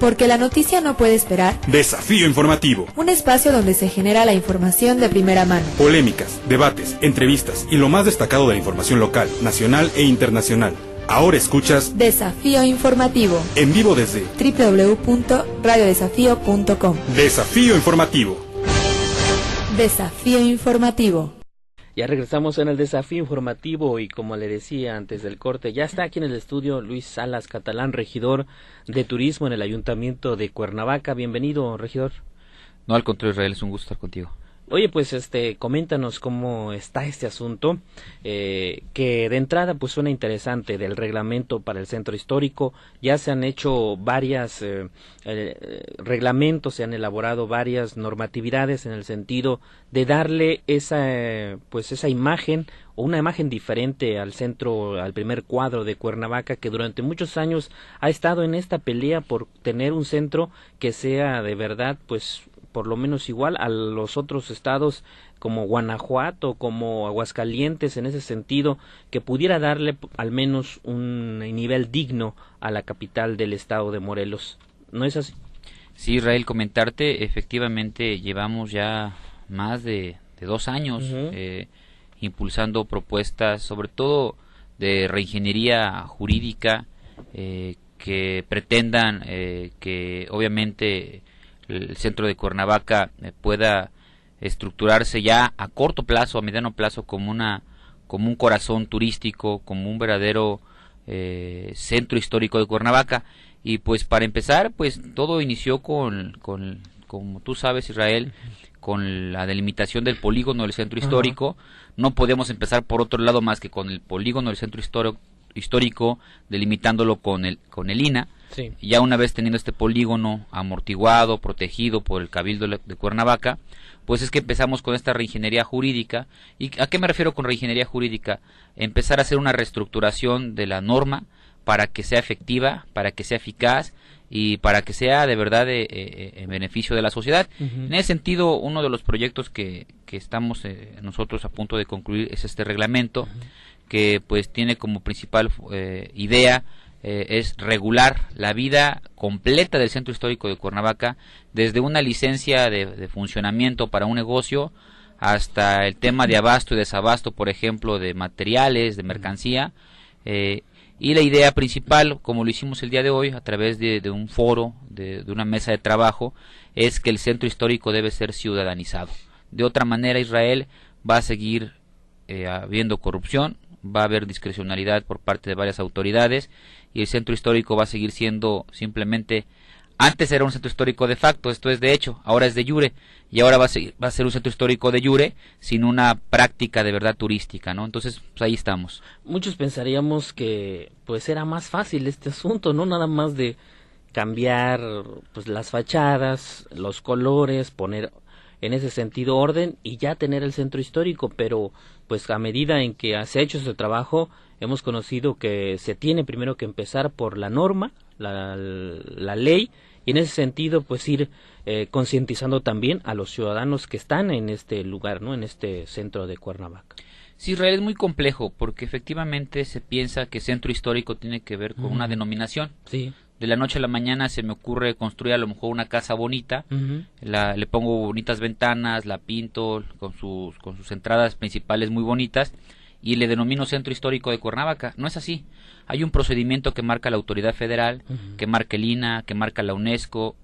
Porque la noticia no puede esperar. Desafío informativo. Un espacio donde se genera la información de primera mano. Polémicas, debates, entrevistas y lo más destacado de la información local, nacional e internacional. Ahora escuchas Desafío Informativo. En vivo desde www.radiodesafío.com. Desafío Informativo. Desafío Informativo. Ya regresamos en el Desafío Informativo y como le decía antes del corte, ya está aquí en el estudio Luis Salas Catalán, regidor de Turismo en el Ayuntamiento de Cuernavaca. Bienvenido, regidor. No, al contrario, Israel, es un gusto estar contigo. Oye, pues coméntanos cómo está este asunto, que de entrada pues suena interesante, del reglamento para el centro histórico. Ya se han hecho varias reglamentos, se han elaborado varias normatividades en el sentido de darle esa imagen o una imagen diferente al centro, al primer cuadro de Cuernavaca, que durante muchos años ha estado en esta pelea por tener un centro que sea de verdad pues por lo menos igual a los otros estados como Guanajuato, como Aguascalientes, en ese sentido, que pudiera darle al menos un nivel digno a la capital del estado de Morelos. ¿No es así? Sí, Israel, comentarte, efectivamente llevamos ya más de 2 años impulsando propuestas, sobre todo de reingeniería jurídica, que pretendan que obviamente el centro de Cuernavaca pueda estructurarse ya a corto plazo, a mediano plazo, como un corazón turístico, como un verdadero centro histórico de Cuernavaca. Y pues para empezar, pues todo inició como tú sabes, Israel, con la delimitación del polígono del centro histórico. No podemos empezar por otro lado más que con el polígono del centro histórico, delimitándolo con el INAH. Sí. Ya una vez teniendo este polígono amortiguado, protegido por el Cabildo de Cuernavaca, pues es que empezamos con esta reingeniería jurídica. ¿Y a qué me refiero con reingeniería jurídica? Empezar a hacer una reestructuración de la norma para que sea efectiva, para que sea eficaz y para que sea de verdad en beneficio de la sociedad. En ese sentido, uno de los proyectos que estamos nosotros a punto de concluir es este reglamento, que pues tiene como principal idea es regular la vida completa del centro histórico de Cuernavaca, desde una licencia de funcionamiento para un negocio hasta el tema de abasto y desabasto, por ejemplo, de materiales, de mercancía, y la idea principal, como lo hicimos el día de hoy a través de un foro, de una mesa de trabajo, es que el centro histórico debe ser ciudadanizado. De otra manera, Israel va a seguir habiendo corrupción, va a haber discrecionalidad por parte de varias autoridades y el centro histórico va a seguir siendo simplemente, antes era un centro histórico de facto, esto es de hecho, ahora es de jure, y ahora va a ser un centro histórico de jure sin una práctica de verdad turística, ¿no? Entonces, pues ahí estamos. Muchos pensaríamos que pues era más fácil este asunto, ¿no? Nada más de cambiar pues las fachadas, los colores, poner en ese sentido orden y ya tener el centro histórico, pero pues a medida en que se ha hecho ese trabajo, hemos conocido que se tiene primero que empezar por la norma, la ley, y en ese sentido pues ir concientizando también a los ciudadanos que están en este lugar, ¿no? En este centro de Cuernavaca. Sí, Israel, es muy complejo porque efectivamente se piensa que centro histórico tiene que ver con una denominación. Sí. De la noche a la mañana se me ocurre construir a lo mejor una casa bonita, le pongo bonitas ventanas, la pinto con sus entradas principales muy bonitas y le denomino Centro Histórico de Cuernavaca. No es así. Hay un procedimiento que marca la autoridad federal, que marca el INAH, que marca la UNESCO,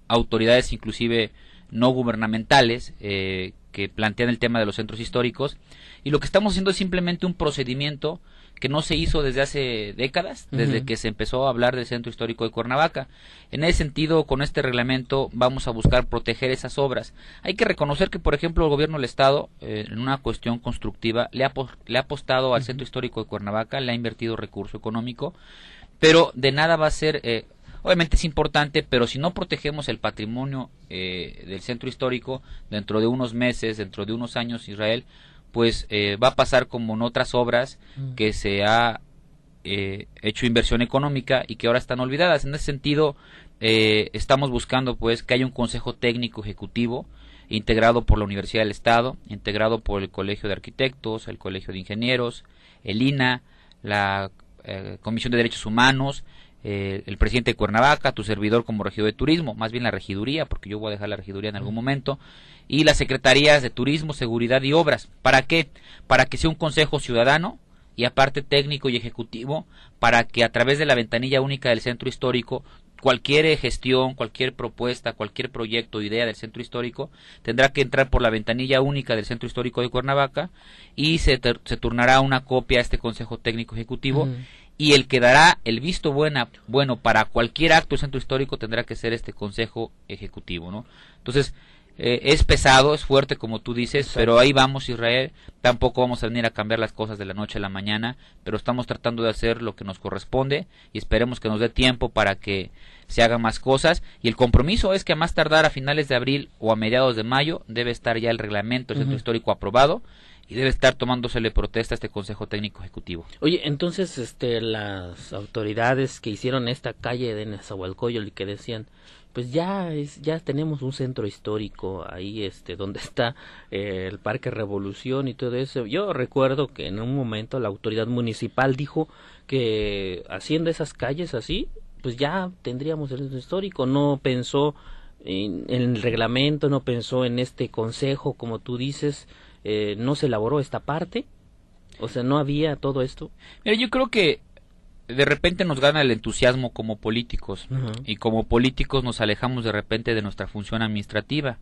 autoridades inclusive no gubernamentales que plantean el tema de los centros históricos, y lo que estamos haciendo es simplemente un procedimiento que no se hizo desde hace décadas, desde que se empezó a hablar del Centro Histórico de Cuernavaca. En ese sentido, con este reglamento vamos a buscar proteger esas obras. Hay que reconocer que, por ejemplo, el gobierno del Estado, en una cuestión constructiva, le ha apostado al Centro Histórico de Cuernavaca, le ha invertido recurso económico, pero de nada va a ser... obviamente es importante, pero si no protegemos el patrimonio del centro histórico, dentro de unos meses, dentro de unos años, Israel, pues va a pasar como en otras obras que se ha hecho inversión económica y que ahora están olvidadas. En ese sentido, estamos buscando pues que haya un consejo técnico ejecutivo integrado por la Universidad del Estado, integrado por el Colegio de Arquitectos, el Colegio de Ingenieros, el INAH, la Comisión de Derechos Humanos, el presidente de Cuernavaca, tu servidor como regidor de turismo, más bien la regiduría, porque yo voy a dejar la regiduría en algún momento, y las secretarías de turismo, seguridad y obras. ¿Para qué? Para que sea un consejo ciudadano y aparte técnico y ejecutivo, para que a través de la ventanilla única del centro histórico, cualquier gestión, cualquier propuesta, cualquier proyecto, idea del centro histórico, tendrá que entrar por la ventanilla única del centro histórico de Cuernavaca y se turnará una copia a este consejo técnico ejecutivo, y el que dará el visto bueno para cualquier acto del centro histórico tendrá que ser este consejo ejecutivo, ¿no? Entonces, es pesado, es fuerte como tú dices, exacto, pero ahí vamos, Israel. Tampoco vamos a venir a cambiar las cosas de la noche a la mañana, pero estamos tratando de hacer lo que nos corresponde y esperemos que nos dé tiempo para que se hagan más cosas, y el compromiso es que a más tardar a finales de abril o a mediados de mayo debe estar ya el reglamento del centro histórico aprobado y debe estar tomándosele protesta a este Consejo Técnico Ejecutivo. Oye, entonces las autoridades que hicieron esta calle de Nezahualcóyotl y que decían, pues ya tenemos un centro histórico ahí donde está el Parque Revolución y todo eso. Yo recuerdo que en un momento la autoridad municipal dijo que haciendo esas calles así, pues ya tendríamos el centro histórico. No pensó en el reglamento, no pensó en este consejo, como tú dices. No se elaboró esta parte, o sea, no había todo esto. Mira, yo creo que de repente nos gana el entusiasmo como políticos, y como políticos nos alejamos de repente de nuestra función administrativa.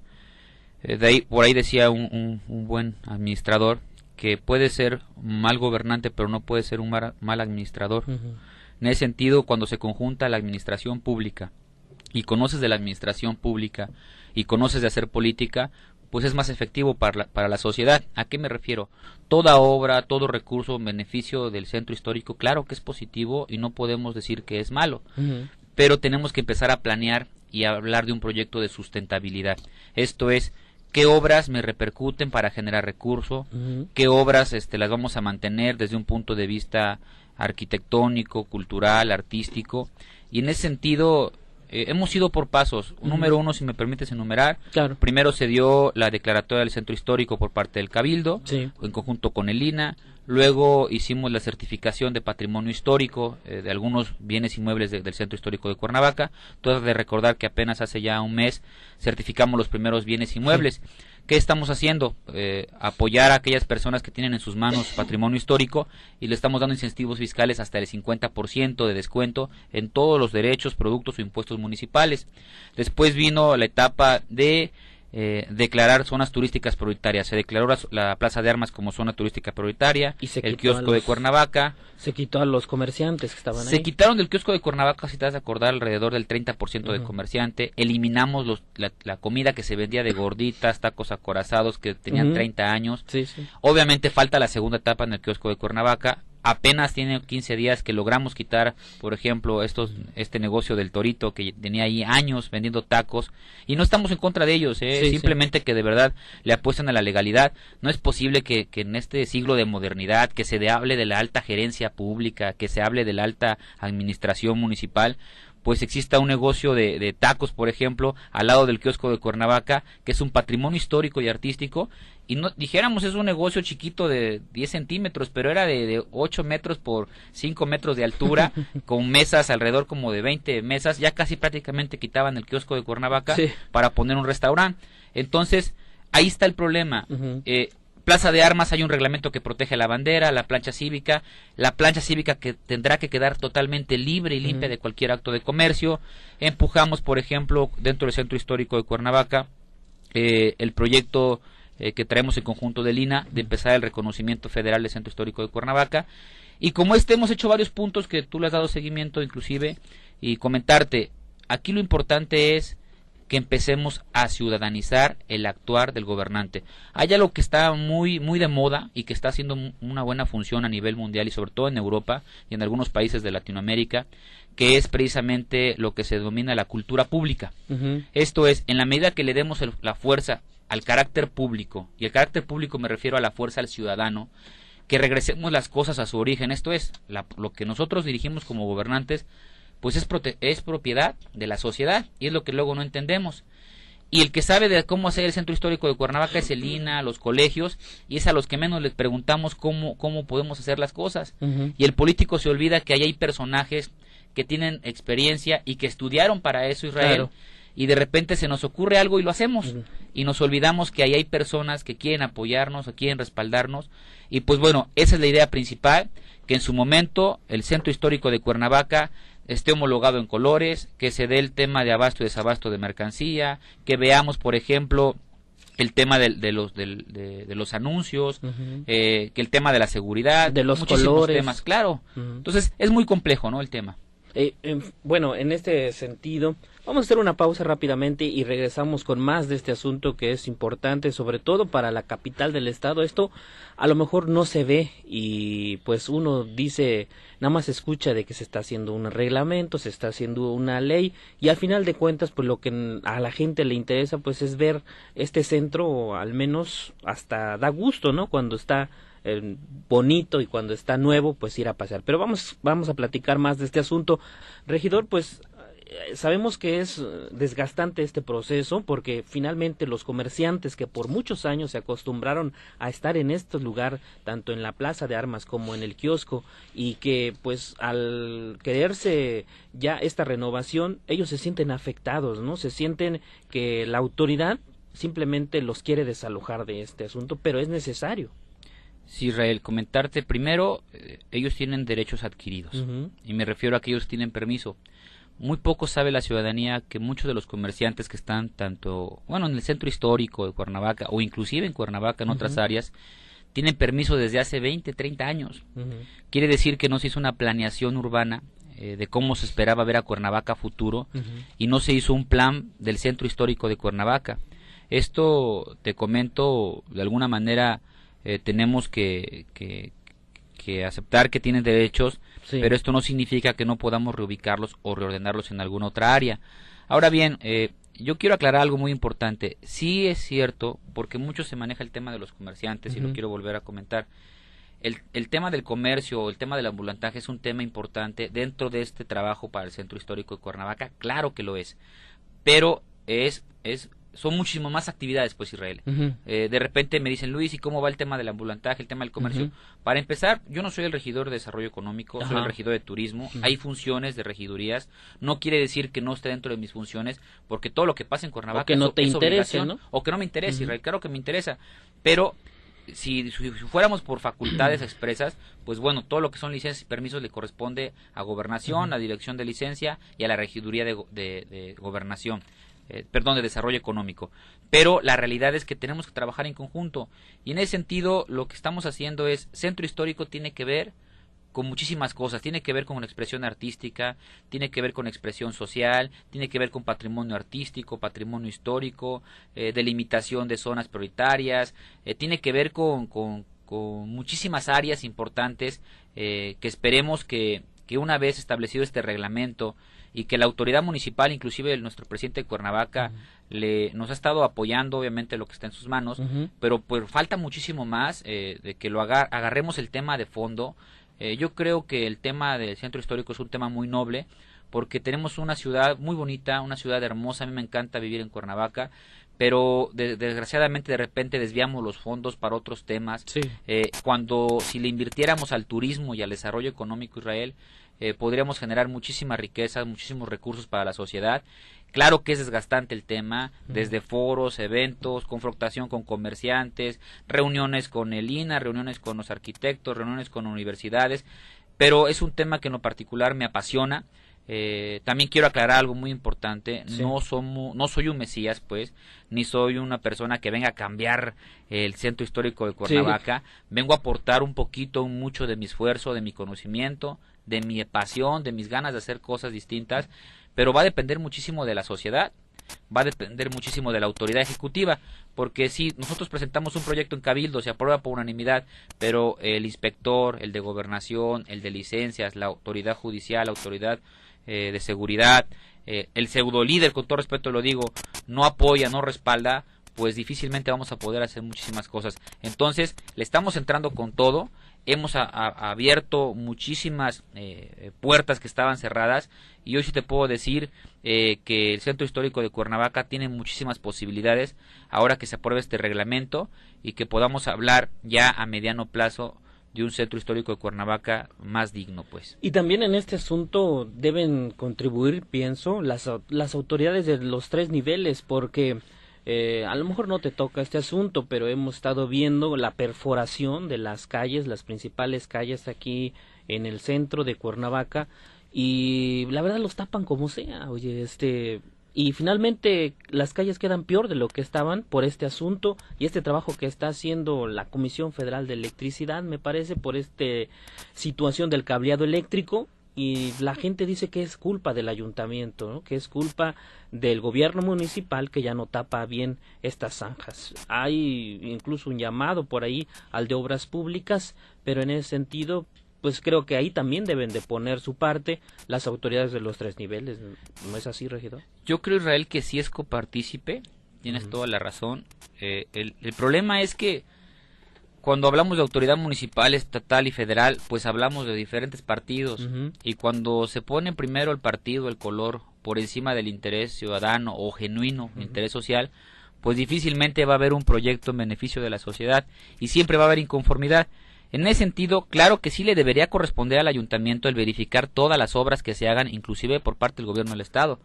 Por ahí decía un buen administrador que puede ser mal gobernante, pero no puede ser un mal administrador. En ese sentido, cuando se conjunta la administración pública y conoces de la administración pública y conoces de hacer política, pues es más efectivo para la sociedad. ¿A qué me refiero? Toda obra, todo recurso en beneficio del centro histórico, claro que es positivo y no podemos decir que es malo, pero tenemos que empezar a planear y a hablar de un proyecto de sustentabilidad. Esto es, ¿qué obras me repercuten para generar recurso? ¿Qué obras las vamos a mantener desde un punto de vista arquitectónico, cultural, artístico? Y en ese sentido hemos ido por pasos. Número uno, si me permites enumerar, claro. Primero se dio la declaratoria del centro histórico por parte del Cabildo, en conjunto con el INAH. Luego hicimos la certificación de patrimonio histórico de algunos bienes inmuebles del centro histórico de Cuernavaca. Tú has de recordar que apenas hace ya un mes certificamos los primeros bienes inmuebles. ¿Qué estamos haciendo? Apoyar a aquellas personas que tienen en sus manos patrimonio histórico, y le estamos dando incentivos fiscales hasta el 50% de descuento en todos los derechos, productos o impuestos municipales. Después vino la etapa de declarar zonas turísticas prioritarias. Se declaró la Plaza de Armas como zona turística prioritaria, y el kiosco de Cuernavaca. Se quitó a los comerciantes que estaban ahí. Se quitaron del kiosco de Cuernavaca, si te vas a acordar, alrededor del 30% de comerciante. Eliminamos la comida que se vendía de gorditas, tacos acorazados que tenían 30 años. Obviamente falta la segunda etapa en el kiosco de Cuernavaca. Apenas tiene 15 días que logramos quitar, por ejemplo, este negocio del Torito que tenía ahí años vendiendo tacos, y no estamos en contra de ellos, simplemente que de verdad le apuestan a la legalidad. No es posible que en este siglo de modernidad, que se hable de la alta gerencia pública, que se hable de la alta administración municipal, pues exista un negocio de tacos, por ejemplo, al lado del kiosco de Cuernavaca, que es un patrimonio histórico y artístico, y no dijéramos es un negocio chiquito de 10 centímetros, pero era de 8 metros por 5 metros de altura, con mesas alrededor como de 20 mesas. Ya casi prácticamente quitaban el kiosco de Cuernavaca para poner un restaurante. Entonces, ahí está el problema. Plaza de Armas, hay un reglamento que protege la bandera, la plancha cívica que tendrá que quedar totalmente libre y limpia de cualquier acto de comercio. Empujamos, por ejemplo, dentro del centro histórico de Cuernavaca, el proyecto que traemos en conjunto del INAH, de empezar el reconocimiento federal del centro histórico de Cuernavaca. Y como hemos hecho varios puntos que tú le has dado seguimiento inclusive, y comentarte, aquí lo importante es que empecemos a ciudadanizar el actuar del gobernante. Hay algo que está muy de moda y que está haciendo una buena función a nivel mundial y sobre todo en Europa y en algunos países de Latinoamérica, que es precisamente lo que se denomina la cultura pública. Esto es, en la medida que le demos la fuerza al carácter público, y el carácter público me refiero a la fuerza al ciudadano, que regresemos las cosas a su origen. Esto es, lo que nosotros dirigimos como gobernantes, pues es propiedad de la sociedad, y es lo que luego no entendemos. Y el que sabe de cómo hacer el centro histórico de Cuernavaca es el INAH, los colegios, y es a los que menos les preguntamos cómo podemos hacer las cosas. Y el político se olvida que ahí hay personajes que tienen experiencia y que estudiaron para eso, Israel, Claro. y de repente se nos ocurre algo y lo hacemos, y nos olvidamos que ahí hay personas que quieren apoyarnos o quieren respaldarnos, y pues bueno, esa es la idea principal, que en su momento el centro histórico de Cuernavaca esté homologado en colores, que se dé el tema de abasto y desabasto de mercancía, que veamos, por ejemplo, el tema de los anuncios, que el tema de la seguridad, de los muchísimos colores, temas, claro. Entonces es muy complejo, ¿no?, el tema. Bueno, en este sentido, vamos a hacer una pausa rápidamente y regresamos con más de este asunto que es importante, sobre todo para la capital del estado. Esto a lo mejor no se ve y pues uno dice, nada más escucha de que se está haciendo un reglamento, se está haciendo una ley y al final de cuentas pues lo que a la gente le interesa pues es ver este centro, o al menos hasta da gusto, ¿no?, cuando está bonito y cuando está nuevo pues ir a pasear. Pero vamos a platicar más de este asunto. Regidor, pues sabemos que es desgastante este proceso porque finalmente los comerciantes que por muchos años se acostumbraron a estar en este lugar, tanto en la plaza de armas como en el kiosco, y que pues al quererse ya esta renovación ellos se sienten afectados, ¿no? Se sienten que la autoridad simplemente los quiere desalojar de este asunto, pero es necesario. Sí, Israel, comentarte primero, ellos tienen derechos adquiridos, y me refiero a que ellos tienen permiso. Muy poco sabe la ciudadanía que muchos de los comerciantes que están tanto, bueno, en el centro histórico de Cuernavaca, o inclusive en Cuernavaca, en otras áreas, tienen permiso desde hace 20, 30 años. Quiere decir que no se hizo una planeación urbana de cómo se esperaba ver a Cuernavaca futuro, y no se hizo un plan del centro histórico de Cuernavaca. Esto, te comento, de alguna manera, tenemos que aceptar que tienen derechos, sí, pero esto no significa que no podamos reubicarlos o reordenarlos en alguna otra área. Ahora bien, yo quiero aclarar algo muy importante. Sí es cierto, porque mucho se maneja el tema de los comerciantes, y lo quiero volver a comentar. El tema del comercio, el tema del ambulantaje es un tema importante dentro de este trabajo para el centro histórico de Cuernavaca. Claro que lo es, pero son muchísimo más actividades, pues, Israel. De repente me dicen, Luis, ¿y cómo va el tema del ambulantaje, el tema del comercio? Para empezar, yo no soy el regidor de desarrollo económico, soy el regidor de turismo. Hay funciones de regidurías. No quiere decir que no esté dentro de mis funciones, porque todo lo que pasa en Cuernavaca o que no te interese, ¿no? O que no me interese, Israel. Claro que me interesa, pero si fuéramos por facultades expresas, pues bueno, todo lo que son licencias y permisos le corresponde a Gobernación, a Dirección de Licencia y a la Regiduría de Gobernación. De desarrollo económico, pero la realidad es que tenemos que trabajar en conjunto, y en ese sentido lo que estamos haciendo es, centro histórico tiene que ver con muchísimas cosas, tiene que ver con una expresión artística, tiene que ver con expresión social, tiene que ver con patrimonio artístico, patrimonio histórico, delimitación de zonas prioritarias, tiene que ver con muchísimas áreas importantes, que esperemos que una vez establecido este reglamento y que la autoridad municipal, inclusive nuestro presidente de Cuernavaca, nos ha estado apoyando, obviamente, lo que está en sus manos, pero pues falta muchísimo más, de que lo agarremos el tema de fondo. Yo creo que el tema del centro histórico es un tema muy noble, porque tenemos una ciudad muy bonita, una ciudad hermosa. A mí me encanta vivir en Cuernavaca, pero desgraciadamente de repente desviamos los fondos para otros temas. Sí. Si le invirtiéramos al turismo y al desarrollo económico, Israel, podríamos generar muchísima riqueza, muchísimos recursos para la sociedad. Claro que es desgastante el tema, desde foros, eventos, confrontación con comerciantes, reuniones con el INAH, reuniones con los arquitectos, reuniones con universidades, pero es un tema que en lo particular me apasiona. También quiero aclarar algo muy importante. Sí. No soy un mesías, pues, ni soy una persona que venga a cambiar el centro histórico de Cuernavaca. Sí. Vengo a aportar mucho de mi esfuerzo, de mi conocimiento, de mi pasión, de mis ganas de hacer cosas distintas, pero va a depender muchísimo de la sociedad, va a depender muchísimo de la autoridad ejecutiva, porque si nosotros presentamos un proyecto en Cabildo, se aprueba por unanimidad, pero el inspector, el de Gobernación, el de licencias, la autoridad judicial, la autoridad de seguridad, el pseudo líder, con todo respeto lo digo, no apoya, no respalda, pues difícilmente vamos a poder hacer muchísimas cosas. Entonces, le estamos entrando con todo. Hemos abierto muchísimas puertas que estaban cerradas, y hoy sí te puedo decir que el centro histórico de Cuernavaca tiene muchísimas posibilidades ahora que se apruebe este reglamento, y que podamos hablar ya a mediano plazo de un centro histórico de Cuernavaca más digno, pues. Y también en este asunto deben contribuir, pienso, las autoridades de los 3 niveles, porque a lo mejor no te toca este asunto, pero hemos estado viendo la perforación de las calles, las principales calles aquí en el centro de Cuernavaca, y la verdad los tapan como sea, oye, y finalmente las calles quedan peor de lo que estaban por este asunto y este trabajo que está haciendo la Comisión Federal de Electricidad, me parece, por situación del cableado eléctrico, y la gente dice que es culpa del ayuntamiento, ¿no? Que es culpa del gobierno municipal que ya no tapa bien estas zanjas. Hay incluso un llamado por ahí al de Obras Públicas, pero en ese sentido pues creo que ahí también deben de poner su parte las autoridades de los 3 niveles. ¿No es así, regidor? Yo creo, Israel, que sí es copartícipe, tienes toda la razón. El problema es que cuando hablamos de autoridad municipal, estatal y federal, pues hablamos de diferentes partidos, y cuando se pone primero el partido, el color, por encima del interés ciudadano o genuino interés social, pues difícilmente va a haber un proyecto en beneficio de la sociedad y siempre va a haber inconformidad. En ese sentido, claro que sí le debería corresponder al ayuntamiento el verificar todas las obras que se hagan, inclusive por parte del gobierno del estado.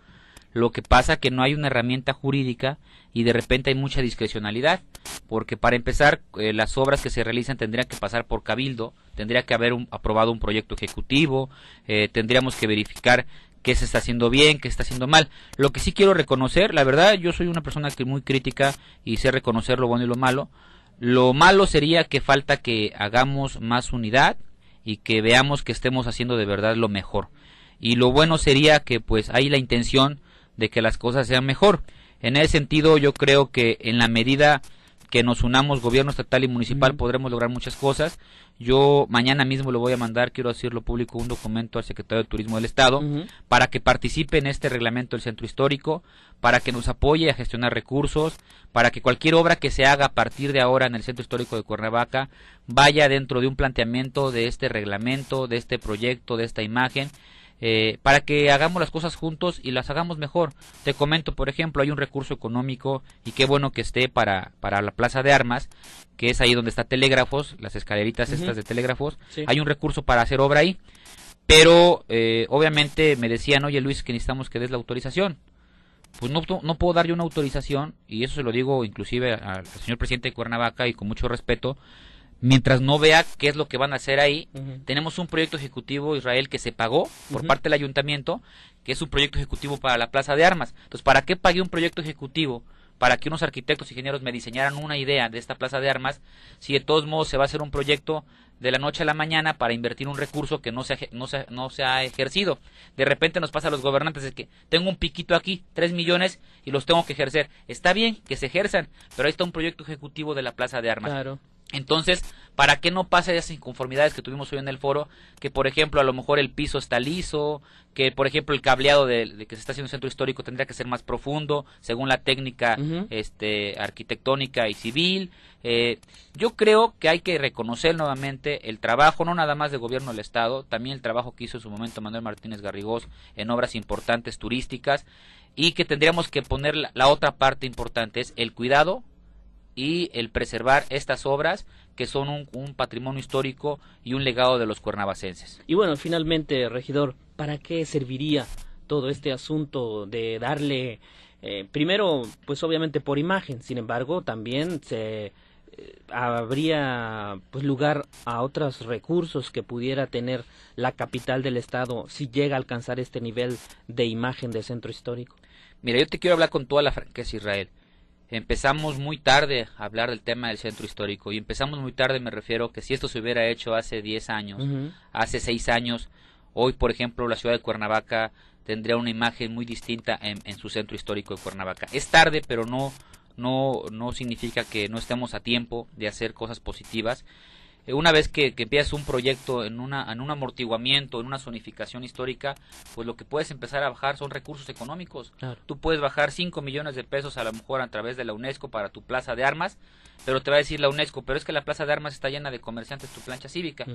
Lo que pasa que no hay una herramienta jurídica y de repente hay mucha discrecionalidad, porque para empezar, las obras que se realizan tendrían que pasar por cabildo, tendría que haber aprobado un proyecto ejecutivo, tendríamos que verificar qué se está haciendo bien, qué se está haciendo mal. Lo que sí quiero reconocer, la verdad, yo soy una persona que muy crítica y sé reconocer lo bueno y lo malo. Lo malo sería que falta que hagamos más unidad y que veamos que estemos haciendo de verdad lo mejor. Y lo bueno sería que pues hay la intención de que las cosas sean mejor. En ese sentido, yo creo que en la medida que nos unamos gobierno estatal y municipal podremos lograr muchas cosas. Yo mañana mismo le voy a mandar, quiero decirlo público, un documento al secretario de Turismo del Estado para que participe en este reglamento del centro histórico, para que nos apoye a gestionar recursos, para que cualquier obra que se haga a partir de ahora en el centro histórico de Cuernavaca vaya dentro de un planteamiento de este reglamento, de este proyecto, de esta imagen, para que hagamos las cosas juntos y las hagamos mejor. Te comento, por ejemplo, hay un recurso económico y qué bueno que esté para la Plaza de Armas, que es ahí donde está Telégrafos, las escaleritas estas de Telégrafos. Sí. Hay un recurso para hacer obra ahí, pero obviamente me decían, oye Luis, que necesitamos que des la autorización. Pues no puedo dar yo una autorización, y eso se lo digo inclusive al señor presidente de Cuernavaca y con mucho respeto, mientras no vea qué es lo que van a hacer ahí. Tenemos un proyecto ejecutivo, Israel, que se pagó por parte del ayuntamiento, que es un proyecto ejecutivo para la Plaza de Armas. Entonces, ¿para qué pagué un proyecto ejecutivo? Para que unos arquitectos y ingenieros me diseñaran una idea de esta Plaza de Armas, si de todos modos se va a hacer un proyecto de la noche a la mañana para invertir un recurso que no se ha ejercido. De repente nos pasa a los gobernantes de que tengo un piquito aquí, 3 millones, y los tengo que ejercer. Está bien que se ejerzan, pero ahí está un proyecto ejecutivo de la Plaza de Armas. Claro. Entonces, ¿para qué no pase esas inconformidades que tuvimos hoy en el foro? Que, por ejemplo, a lo mejor el piso está liso, que, por ejemplo, el cableado de que se está haciendo en el centro histórico tendría que ser más profundo, según la técnica arquitectónica y civil. Yo creo que hay que reconocer nuevamente el trabajo, no nada más del gobierno del Estado, también el trabajo que hizo en su momento Manuel Martínez Garrigós en obras importantes turísticas, y que tendríamos que poner la otra parte importante, es el cuidado y el preservar estas obras que son un patrimonio histórico y un legado de los cuernavacenses. Y bueno, finalmente, regidor, ¿para qué serviría todo este asunto de darle, primero, pues obviamente por imagen, sin embargo, también habría pues lugar a otros recursos que pudiera tener la capital del estado si llega a alcanzar este nivel de imagen de centro histórico? Mira, yo te quiero hablar con toda la franqueza, Israel. Empezamos muy tarde a hablar del tema del centro histórico, y empezamos muy tarde, me refiero que si esto se hubiera hecho hace 10 años, hace 6 años, hoy, por ejemplo, la ciudad de Cuernavaca tendría una imagen muy distinta en su centro histórico de Cuernavaca. Es tarde, pero no significa que no estemos a tiempo de hacer cosas positivas. Una vez que empiezas un proyecto en un amortiguamiento, en una zonificación histórica, pues lo que puedes empezar a bajar son recursos económicos. Claro. Tú puedes bajar 5 millones de pesos a lo mejor a través de la UNESCO para tu plaza de armas, pero te va a decir la UNESCO, pero es que la plaza de armas está llena de comerciantes, tu plancha cívica.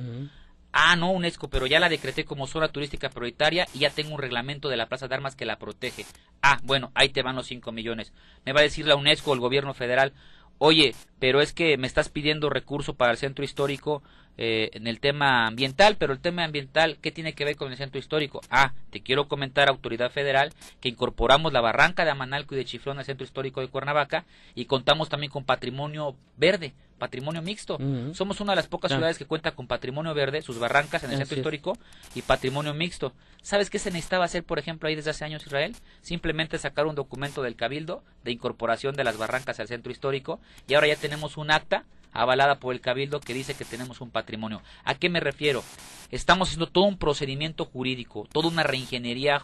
Ah, no, UNESCO, pero ya la decreté como zona turística prioritaria y ya tengo un reglamento de la Plaza de Armas que la protege. Ah, bueno, ahí te van los 5 millones. Me va a decir la UNESCO o el gobierno federal, oye, pero es que me estás pidiendo recurso para el centro histórico en el tema ambiental, pero el tema ambiental, ¿qué tiene que ver con el centro histórico? Te quiero comentar, autoridad federal, que incorporamos la barranca de Amanalco y de Chiflón al centro histórico de Cuernavaca y contamos también con patrimonio verde, patrimonio mixto. Somos una de las pocas ciudades que cuenta con patrimonio verde, sus barrancas en el centro histórico y patrimonio mixto. ¿Sabes qué se necesitaba hacer, por ejemplo, ahí desde hace años, Israel? Simplemente sacar un documento del Cabildo de incorporación de las barrancas al centro histórico y ahora ya tenemos un acta avalada por el Cabildo que dice que tenemos un patrimonio. ¿A qué me refiero? Estamos haciendo todo un procedimiento jurídico, toda una reingeniería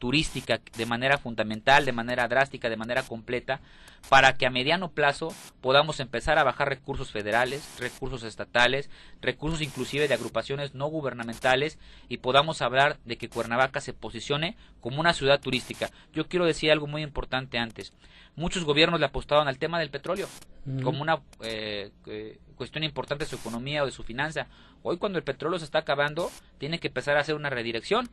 turística de manera fundamental, de manera drástica, de manera completa, para que a mediano plazo podamos empezar a bajar recursos federales, recursos estatales, recursos inclusive de agrupaciones no gubernamentales y podamos hablar de que Cuernavaca se posicione como una ciudad turística. Yo quiero decir algo muy importante antes. Muchos gobiernos le apostaban al tema del petróleo como una cuestión importante de su economía o de su finanza. Hoy, cuando el petróleo se está acabando, tiene que empezar a hacer una redirección.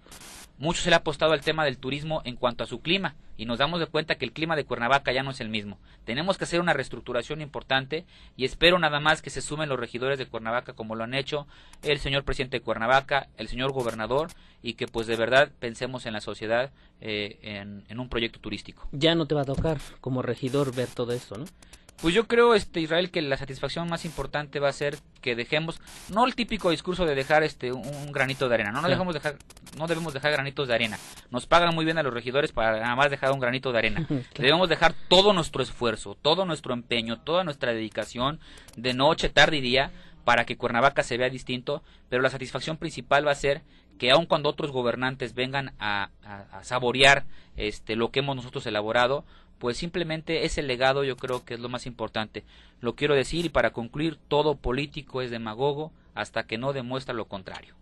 Mucho se le ha apostado al tema del turismo en cuanto a su clima y nos damos de cuenta que el clima de Cuernavaca ya no es el mismo. Tenemos que hacer una reestructuración importante y espero nada más que se sumen los regidores de Cuernavaca como lo han hecho el señor presidente de Cuernavaca, el señor gobernador y que pues de verdad pensemos en la sociedad en un proyecto turístico. Ya no te va a tocar como regidor ver todo esto, ¿no? Pues yo creo, Israel, que la satisfacción más importante va a ser que dejemos, no el típico discurso de dejar un granito de arena, no debemos dejar granitos de arena. Nos pagan muy bien a los regidores para nada más dejar un granito de arena. Claro. Debemos dejar todo nuestro esfuerzo, todo nuestro empeño, toda nuestra dedicación, de noche, tarde y día, para que Cuernavaca se vea distinto, pero la satisfacción principal va a ser que aun cuando otros gobernantes vengan a saborear lo que hemos nosotros elaborado, pues simplemente ese legado yo creo que es lo más importante. Lo quiero decir y para concluir, todo político es demagogo hasta que no demuestra lo contrario.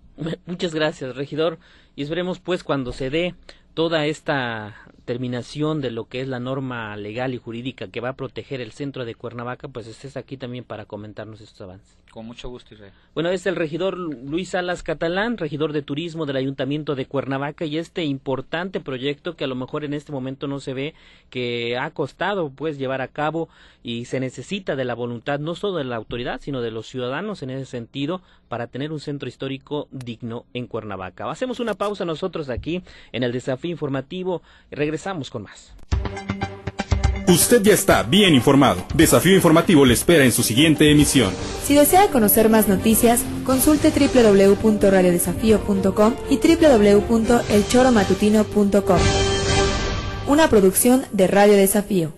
Muchas gracias, regidor, y esperemos pues cuando se dé toda esta terminación de lo que es la norma legal y jurídica que va a proteger el centro de Cuernavaca, pues estés aquí también para comentarnos estos avances. Con mucho gusto, Israel. Bueno, es el regidor Luis Salas Catalán, regidor de turismo del Ayuntamiento de Cuernavaca, y este importante proyecto que a lo mejor en este momento no se ve, que ha costado pues llevar a cabo y se necesita de la voluntad no solo de la autoridad, sino de los ciudadanos en ese sentido para tener un centro histórico digno en Cuernavaca. Hacemos una pausa nosotros aquí en el Desafío Informativo y regresamos con más. Usted ya está bien informado. Desafío Informativo le espera en su siguiente emisión. Si desea conocer más noticias, consulte www.radiodesafío.com y www.elchoromatutino.com. Una producción de Radio Desafío.